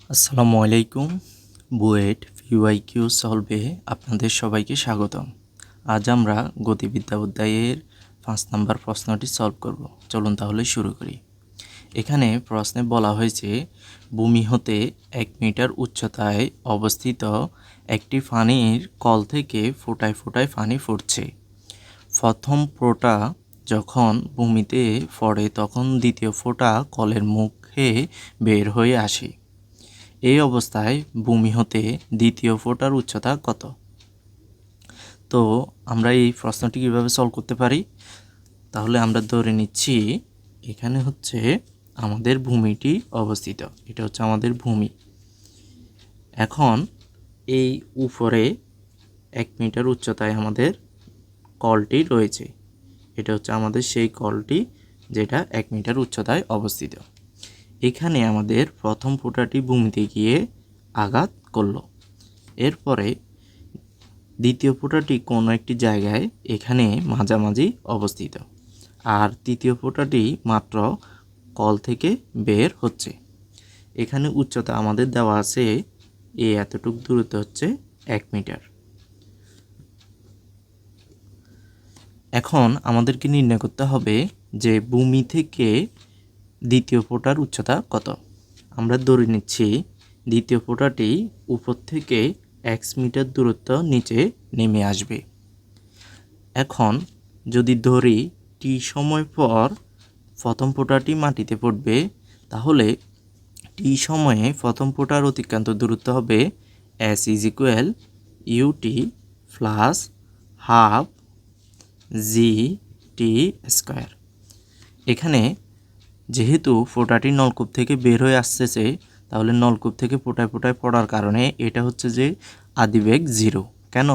আসসালামু আলাইকুম। বুয়েট ভিওআইকিউ সলভে আপনাদের সবাইকে স্বাগতম। আজ আমরা গতিবিদ্যা অধ্যায়ের 5 নম্বর প্রশ্নটি সলভ করব। চলুন তাহলে শুরু করি। এখানে প্রশ্নে বলা হয়েছে ভূমি হতে 1 মিটার উচ্চতায় অবস্থিত একটি পানির কল থেকে ফোঁটায় ফোঁটায় পানি ফুটছে। প্রথম ফোঁটা যখন ভূমিতে পড়ে তখন দ্বিতীয় ফোঁটা কলের মুখে বের হয়ে আসে। এই অবস্থায় ভূমি হতে দ্বিতীয় ফোঁটার উচ্চতা কত? তো আমরা এই প্রশ্নটি কীভাবে সলভ করতে পারি? তাহলে আমরা ধরে নিচ্ছি এখানে হচ্ছে আমাদের ভূমিটি অবস্থিত। এটা হচ্ছে আমাদের ভূমি। এখন এই উপরে 1 মিটার উচ্চতায় আমাদের কলটি রয়েছে। এটা হচ্ছে আমাদের সেই কলটি যেটা 1 মিটার উচ্চতায় অবস্থিত। এখানে আমাদের প্রথম ফোঁটাটি ভূমিতে গিয়ে আঘাত করলো। এরপরে দ্বিতীয় ফোঁটাটি কোনো একটি জায়গায় এখানে মাঝামাঝি অবস্থিত, আর তৃতীয় ফোঁটাটি মাত্র কল থেকে বের হচ্ছে। এখানে উচ্চতা আমাদের দেওয়া আছে এতটুকু দূরত্ব হচ্ছে 1 মিটার। এখন আমাদেরকে নির্ণয় করতে হবে যে ভূমি থেকে দ্বিতীয় ফোঁটার উচ্চতা কত। আমরা ধরে নিচ্ছি দ্বিতীয় ফোঁটাটি উপর থেকে 1 মিটার দূরত্ব নিচে নেমে আসবে। এখন যদি ধরি টি সময় পর প্রথম ফোঁটাটি মাটিতে পড়বে, তাহলে টি সময়ে প্রথম ফোঁটার অতিক্রান্ত দূরত্ব হবে S = UT plus half GT²। এখানে যেহেতু ফোঁটাটি নলকূপ থেকে বের হয়ে আসতেছে, তাহলে নলকূপ থেকে ফোঁটায় ফোঁটায় পড়ার কারণে এটা হচ্ছে যে আদিবেগ 0। কেন?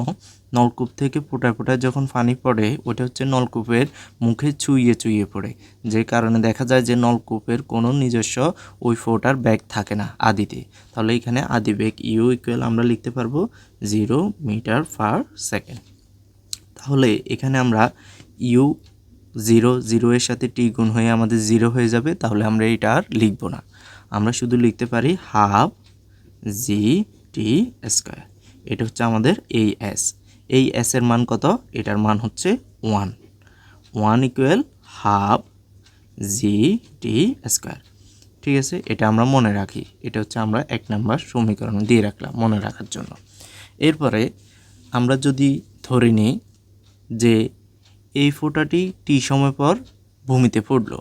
নলকূপ থেকে ফোঁটায় ফোঁটায় যখন পানি পড়ে ওটা হচ্ছে নলকূপের মুখে চুইয়ে চুইয়ে পড়ে, যে কারণে দেখা যায় যে নলকূপের কোনো নিজস্ব ওই ফোঁটার বেগ থাকে না আদিতে। তাহলে এখানে আদিবেগ U = আমরা লিখতে পারবো 0 মিটার পার সেকেন্ড। তাহলে এখানে আমরা U 0 এর সাথে টি গুণ হয়ে আমাদের 0 হয়ে যাবে, তাহলে আমরা এটা আর লিখব না। আমরা শুধু লিখতে পারি হাফ GT²। এটা হচ্ছে আমাদের এই S এর মান কত? এটার মান হচ্ছে 1 = হাফ GT²। ঠিক আছে, এটা আমরা মনে রাখি। এটা হচ্ছে আমরা 1 নম্বর সমীকরণ দিয়ে রাখলাম মনে রাখার জন্য। এরপরে আমরা যদি ধরে নিই যে এই ফোঁটাটি টি সময় পর ভূমিতে পড়লো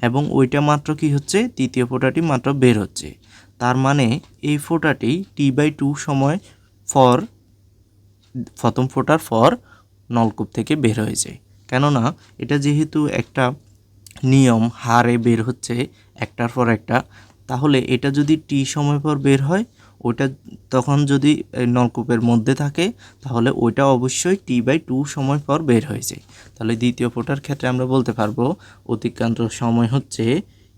এবং ওইটা মাত্র কি হচ্ছে, তৃতীয় ফোঁটাটি মাত্র বের হচ্ছে। তার মানে এই ফোঁটাটি T/2 সময় পর প্রথম ফোঁটার পর নলকূপ থেকে বের হয়েছে। কেননা এটা যেহেতু একটা নিয়ম হারে বের হচ্ছে একটার পর একটা, তাহলে এটা যদি টি সময় পর বের হয়, ওটা তখন যদি নলকূপের মধ্যে থাকে তাহলে ওইটা অবশ্যই T/2 সময় পর বের হয়েছে। তাহলে দ্বিতীয় ফোঁটার ক্ষেত্রে আমরা বলতে পারবো অতিক্রান্ত সময় হচ্ছে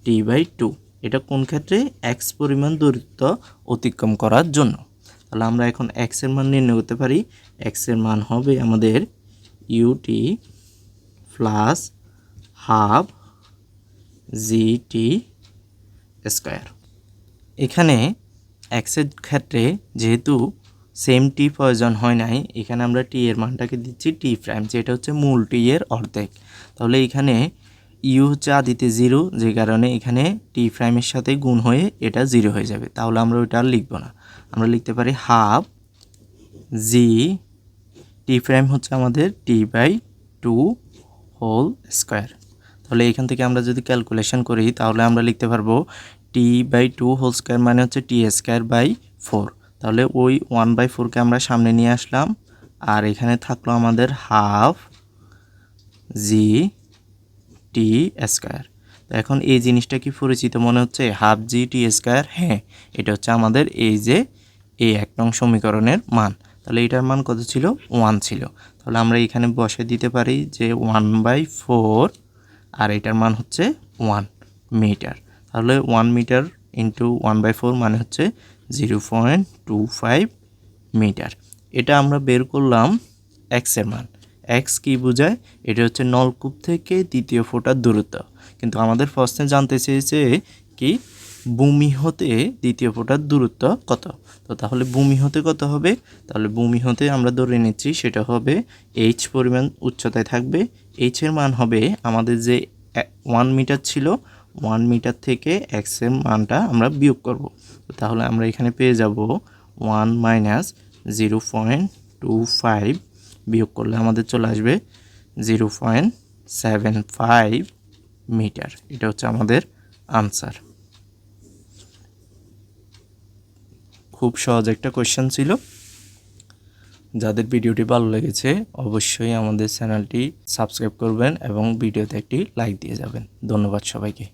T/2। এটা কোন ক্ষেত্রে? x পরিমাণ দূরত্ব অতিক্রম করার জন্য। তাহলে আমরা এখন x এর মান নির্ণয় করতে পারি। x এর মান হবে আমাদের UT প্লাস হাফ GT²। এখানে x এর ক্ষেত্রে যেহেতু সেম টি প্রয়োজন হয় নাই, এখানে আমরা টি এর মানটাকে দিচ্ছি T', যেটা হচ্ছে মূল টি এর অর্ধেক। তাহলে এখানে ইউ হচ্ছে আদিতে 0, যে কারণে এখানে T' সাথে গুণ হয়ে এটা 0 হয়ে যাবে। তাহলে আমরা ওইটা আর লিখব না। আমরা লিখতে পারি হাফ T' হচ্ছে আমাদের T/2 হোল স্কোয়ার। তাহলে এখান থেকে আমরা যদি ক্যালকুলেশন করি তাহলে আমরা লিখতে পারবো T/2 হোল স্কোয়ার মানে হচ্ছে T²/4। তাহলে ওই 1/4কে আমরা সামনে নিয়ে আসলাম, আর এখানে থাকলো আমাদের হাফ GT²। তো এখন এই জিনিসটা কি পরিচিত মনে হচ্ছে? Half GT²। হ্যাঁ, এটা হচ্ছে আমাদের এই যে এই 1 নং সমীকরণের মান। তাহলে এটার মান কত ছিল? 1 ছিল। তাহলে আমরা এখানে বসে দিতে পারি যে 1/4, আর এটার মান হচ্ছে 1 মিটার। তাহলে 1 মিটার ইন্টু 1/4 মানে হচ্ছে 0.25 মিটার। এটা আমরা বের করলাম x এর মান। x কি বোঝায়? এটা হচ্ছে নলকূপ থেকে দ্বিতীয় ফোঁটার দূরত্ব। কিন্তু আমাদের প্রশ্নে জানতে চেয়েছে কি ভূমি হতে দ্বিতীয় ফোঁটার দূরত্ব কত? তো তাহলে ভূমি হতে কত হবে? তাহলে ভূমি হতে আমরা ধরে নিচ্ছি সেটা হবে এইচ পরিমাণ উচ্চতায় থাকবে। এইচের মান হবে আমাদের যে 1 মিটার ছিল, 1 মিটার থেকে এক্সের মানটা আমরা বিয়োগ করব। তো তাহলে আমরা এখানে পেয়ে যাব 1 মাইনাস 0.25 বিয়োগ করলে আমাদের চলে আসবে 0.75 মিটার। এটা হচ্ছে আমাদের আনসার। খুব সহজ একটা কোয়েশ্চেন ছিল। যাদের ভিডিওটি ভালো লেগেছে অবশ্যই আমাদের চ্যানেলটি সাবস্ক্রাইব করবেন এবং ভিডিওতে একটি লাইক দিয়ে যাবেন। ধন্যবাদ সবাইকে।